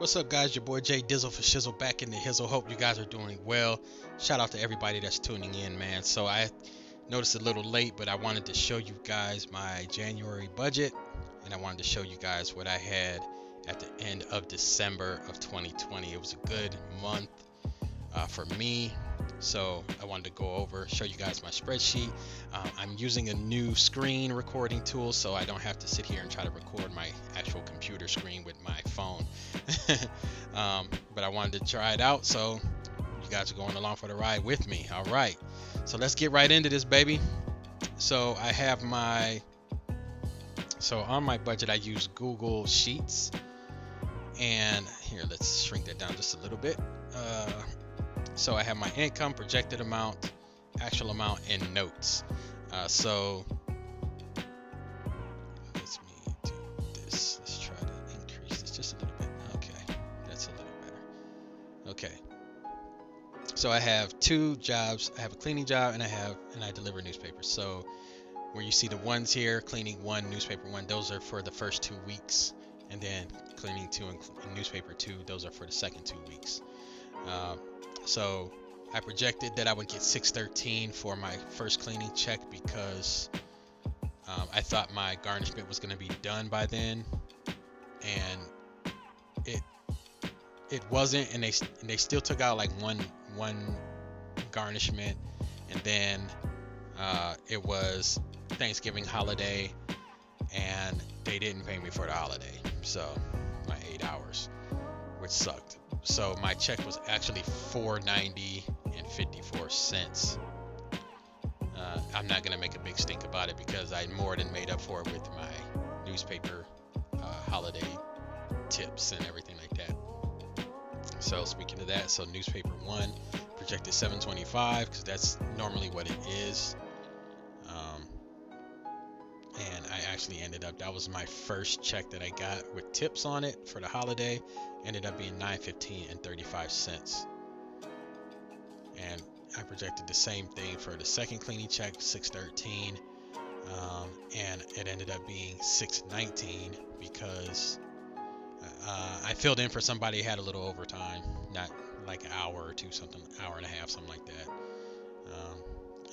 What's up, guys? Your boy Jay Dizzle for Shizzle back in the Hizzle. Hope you guys are doing well. Shout out to everybody that's tuning in, man. So I noticed a little late, but I wanted to show you guys my January budget, and I wanted to show you guys what I had at the end of December of 2020. It was a good month for me. So I wanted to go over, show you guys my spreadsheet. I'm using a new screen recording tool, so I don't have to sit here and try to record my actual computer screen with my phone. But I wanted to try it out, so you guys are going along for the ride with me. All right, so let's get right into this, baby. So I have on my budget, I use Google Sheets, and here, let's shrink that down just a little bit. So I have my income, projected amount, actual amount, and notes. So let's do this. Let's try to increase this just a little bit. Okay, that's a little better. Okay. So I have two jobs. I have a cleaning job, and I deliver newspapers. So where you see the ones here, cleaning 1, newspaper 1, those are for the first 2 weeks, and then cleaning 2 and newspaper 2, those are for the second 2 weeks. So I projected that I would get $613 for my first cleaning check because I thought my garnishment was going to be done by then, and it wasn't, and they still took out like one garnishment, and then it was Thanksgiving holiday, and they didn't pay me for the holiday, so my 8 hours, which sucked. So my check was actually $4.90 I'm not gonna make a big stink about it because I more than made up for it with my newspaper holiday tips and everything like that. So speaking of that, so newspaper 1 projected $725 because that's normally what it is. And I actually ended up, that was my first check that I got with tips on it for the holiday, ended up being $9.15. And I projected the same thing for the second cleaning check, $613, and it ended up being $619 because I filled in for somebody who had a little overtime, not like an hour or two, something, hour and a half, something like that.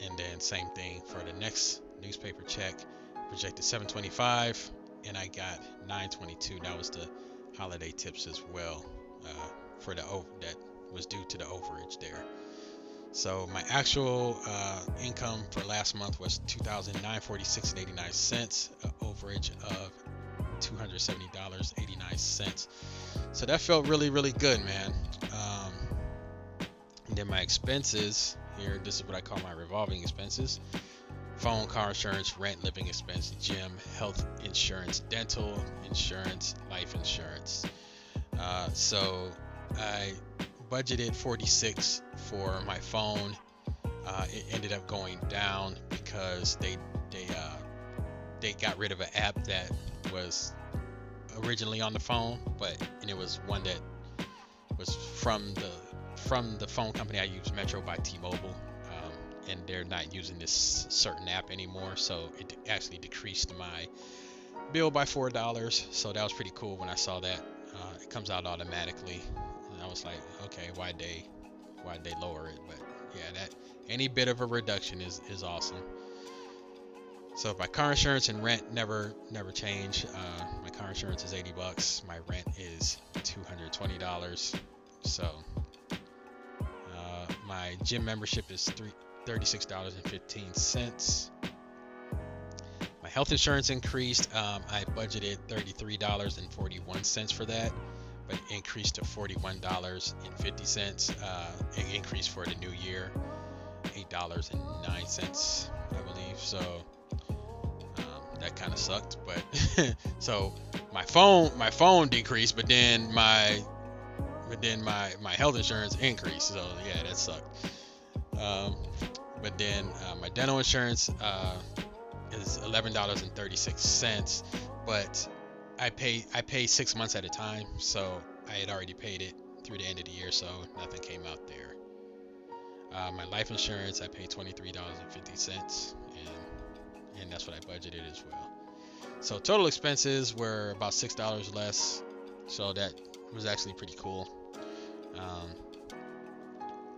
And then same thing for the next newspaper check, projected $725, and I got $922. That was the holiday tips as well, for that was due to the overage there. So my actual income for last month was $2,946.89, an overage of $270.89. So that felt really, really good, man. And then my expenses here, this is what I call my revolving expenses: phone, car insurance, rent, living expense, gym, health insurance, dental insurance, life insurance. So I budgeted $46 for my phone. It ended up going down because they got rid of an app that was originally on the phone, and it was one that was from the phone company I use, Metro by T-Mobile, and they're not using this certain app anymore, so it actually decreased my bill by $4. So that was pretty cool when I saw that. It comes out automatically, and I was like, okay, why'd they lower it? But yeah, that any bit of a reduction is awesome. So my car insurance and rent never change. My car insurance is $80. My rent is $220. So my gym membership is $36.15. My health insurance increased. I budgeted $33.41 for that, but it increased to $41.50. It increased for the new year, $8.09, I believe. So that kind of sucked, but so my phone decreased, but then my health insurance increased. So yeah, that sucked. But then my dental insurance is $11.36, but I pay 6 months at a time, so I had already paid it through the end of the year, so nothing came out there. My life insurance, I paid $23.50, and that's what I budgeted as well. So total expenses were about $6 less, so that was actually pretty cool. Um,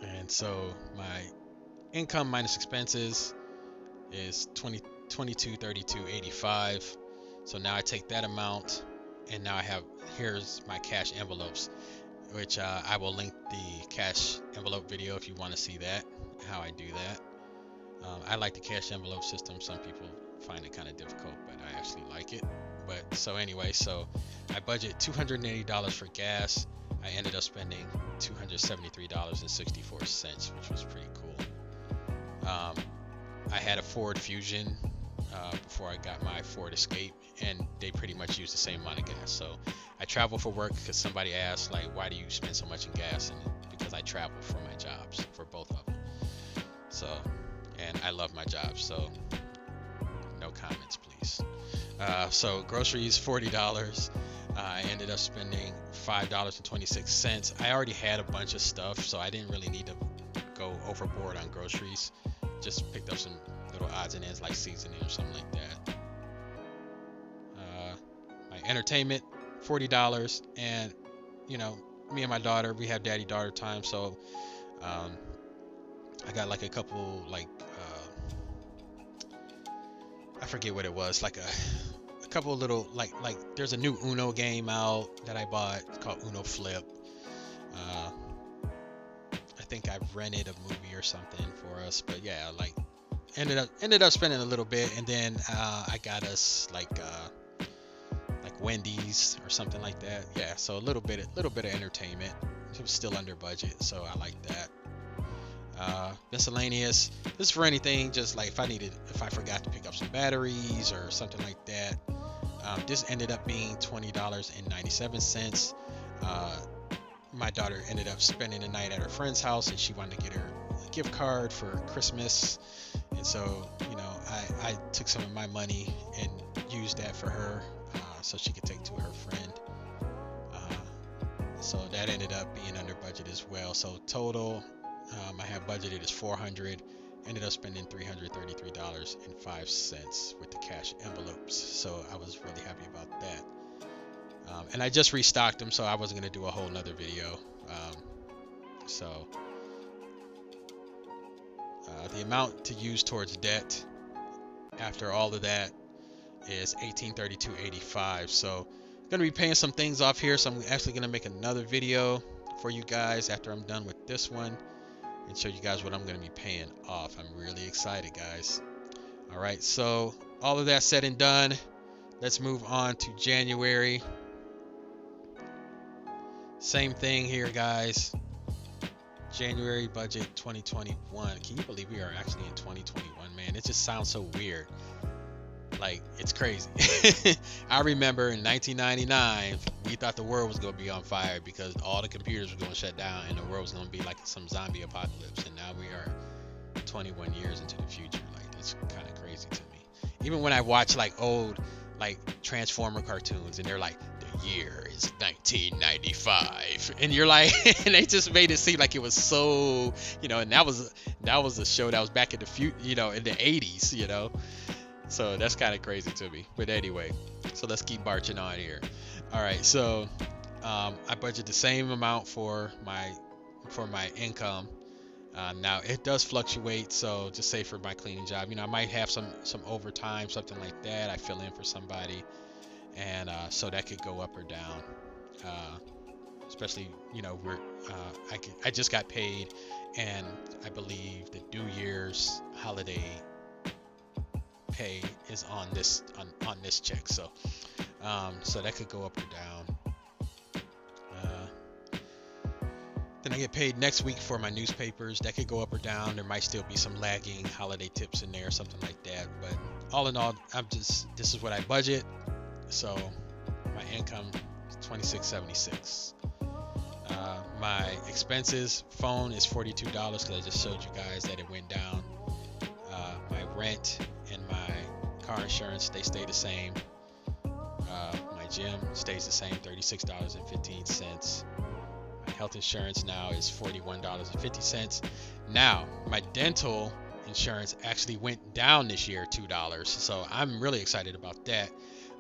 and so my income minus expenses is 22, 32, 85. So now I take that amount, and now here's my cash envelopes, which I will link the cash envelope video if you want to see that, how I do that. I like the cash envelope system. Some people find it kind of difficult, but I actually like it. But so anyway, so I budget $280 for gas. I ended up spending $273.64, which was pretty cool. I had a Ford Fusion before I got my Ford Escape, and they pretty much use the same amount of gas. So I travel for work because somebody asked, like, why do you spend so much in gas? And because I travel for my jobs, for both of them. So, and I love my job, so no comments, please. So groceries, $40. I ended up spending $5.26. I already had a bunch of stuff, so I didn't really need to go overboard on groceries. Just picked up some little odds and ends like seasoning or something like that. My entertainment, $40, and you know, me and my daughter, we have daddy-daughter time, so I got like a couple, like I forget what it was, like a couple little, like there's a new Uno game out that I bought called Uno Flip. I think I rented a movie or something for us, but yeah, like ended up spending a little bit, and then I got us like Wendy's or something like that. Yeah, so a little bit of entertainment. It was still under budget, so I like that. Miscellaneous. This is for anything, just like if I forgot to pick up some batteries or something like that. This ended up being $20.97. My daughter ended up spending the night at her friend's house, and she wanted to get her a gift card for Christmas. And so, you know, I took some of my money and used that for her, so she could take to her friend. So that ended up being under budget as well. So total, I have budgeted is $400. Ended up spending $333.05 with the cash envelopes. So I was really happy about that. And I just restocked them, so I wasn't going to do a whole nother video. The amount to use towards debt after all of that is $1832.85. So I'm going to be paying some things off here, so I'm actually going to make another video for you guys after I'm done with this one and show you guys what I'm going to be paying off. I'm really excited, guys. All right, so all of that said and done, let's move on to January. Same thing here, guys. January budget 2021. Can you believe we are actually in 2021, man? It just sounds so weird. Like, it's crazy. I remember in 1999, we thought the world was going to be on fire because all the computers were going to shut down and the world was going to be like some zombie apocalypse. And now we are 21 years into the future. Like, that's kind of crazy to me. Even when I watch like old like Transformer cartoons and they're like, the year is 1995, and you're like, and they just made it seem like it was so, you know, and that was a show that was back in the in the 80s, you know. So that's kind of crazy to me. But anyway, so let's keep marching on here. All right, so I budget the same amount for my income. Now it does fluctuate, so just say for my cleaning job, you know, I might have some overtime, something like that. I fill in for somebody, and so that could go up or down. Especially, you know, I just got paid, and I believe the New Year's holiday pay is on this check, so that could go up or down. Then I get paid next week for my newspapers. That could go up or down. There might still be some lagging holiday tips in there, something like that. But all in all, this is what I budget. So my income is $26.76. My expenses, phone is $42 because I just showed you guys that it went down. My rent and my car insurance, they stay the same. My gym stays the same, $36.15. My health insurance now is $41.50. Now, my dental insurance actually went down this year, $2. So I'm really excited about that.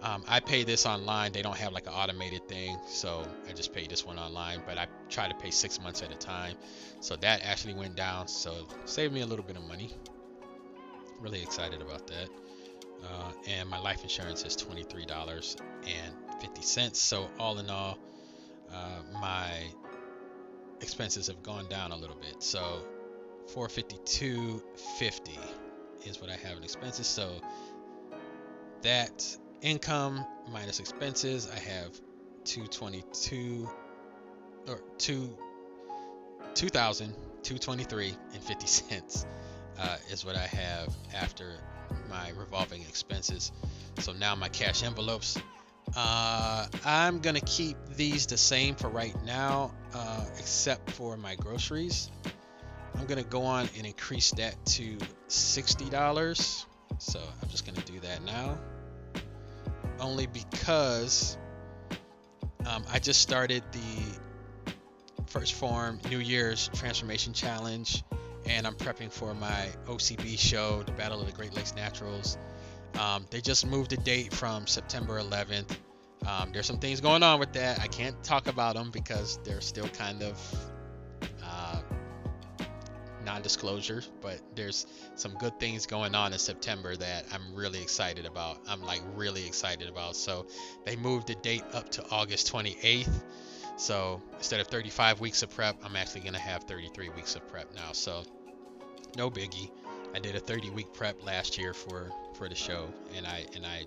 I pay this online. They don't have like an automated thing, so I just pay this one online, but I try to pay 6 months at a time. So that actually went down, so saved me a little bit of money. Really excited about that. And my life insurance is $23.50. So all in all, my expenses have gone down a little bit. So $452.50 is what I have in expenses. So that income minus expenses, I have $2,223.50 is what I have after my revolving expenses. So now my cash envelopes, I'm gonna keep these the same for right now, except for my groceries. I'm gonna go on and increase that to $60. So I'm just gonna do that now, only because I just started the First Form New Year's Transformation Challenge, and I'm prepping for my OCB show, the Battle of the Great Lakes Naturals. They just moved the date from September 11th. There's some things going on with that. I can't talk about them because they're still kind of non-disclosure, but there's some good things going on in September that I'm really excited about. I'm like really excited about. So they moved the date up to August 28th. So instead of 35 weeks of prep, I'm actually going to have 33 weeks of prep now. So no biggie. I did a 30-week prep last year for the show, and I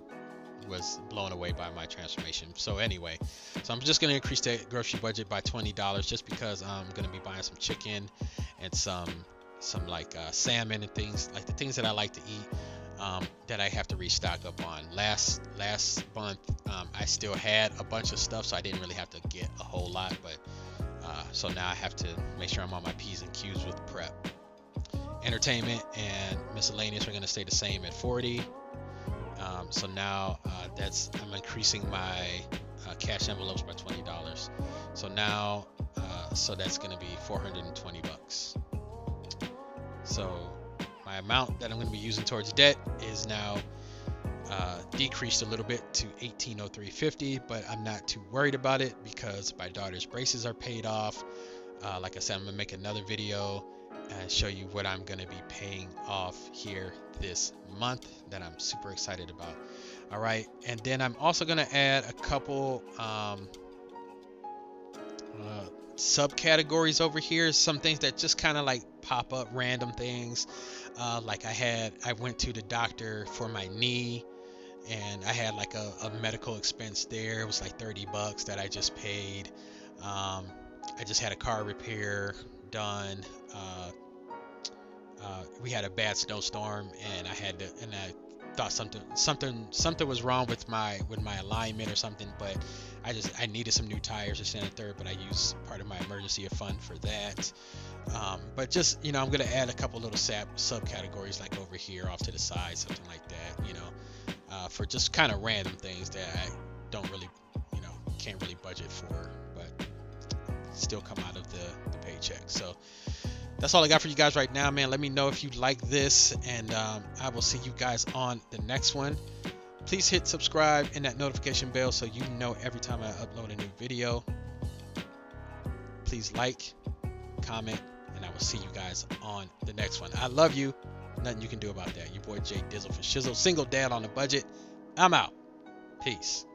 was blown away by my transformation. So anyway, so I'm just going to increase the grocery budget by $20 just because I'm going to be buying some chicken and some like salmon and things like the things that I like to eat, that I have to restock up on. Last month, I still had a bunch of stuff, so I didn't really have to get a whole lot, but so now I have to make sure I'm on my P's and Q's with prep. Entertainment and miscellaneous are going to stay the same at 40. So now I'm increasing my cash envelopes by $20. So now so that's going to be $420. So my amount that I'm going to be using towards debt is now decreased a little bit to $1,803.50, but I'm not too worried about it because my daughter's braces are paid off. Like I said, I'm going to make another video and show you what I'm going to be paying off here this month that I'm super excited about. All right, and then I'm also going to add a couple subcategories over here, some things that just kind of like pop up, random things. Like I went to the doctor for my knee, and I had like a medical expense there. It was like $30 that I just paid. I just had a car repair done. We had a bad snowstorm, and I thought something was wrong with my alignment or something, but I needed some new tires or center third, but I used part of my emergency fund for that. But just, I'm gonna add a couple little subcategories like over here off to the side, something like that, for just kind of random things that I don't really, can't really budget for, but still come out of the paycheck. So that's all I got for you guys right now, man. Let me know if you like this, and I will see you guys on the next one. Please hit subscribe and that notification bell so you know every time I upload a new video. Please like, comment, and I will see you guys on the next one. I love you. Nothing you can do about that. Your boy Jay Dizzle for Shizzle. Single dad on a budget. I'm out. Peace.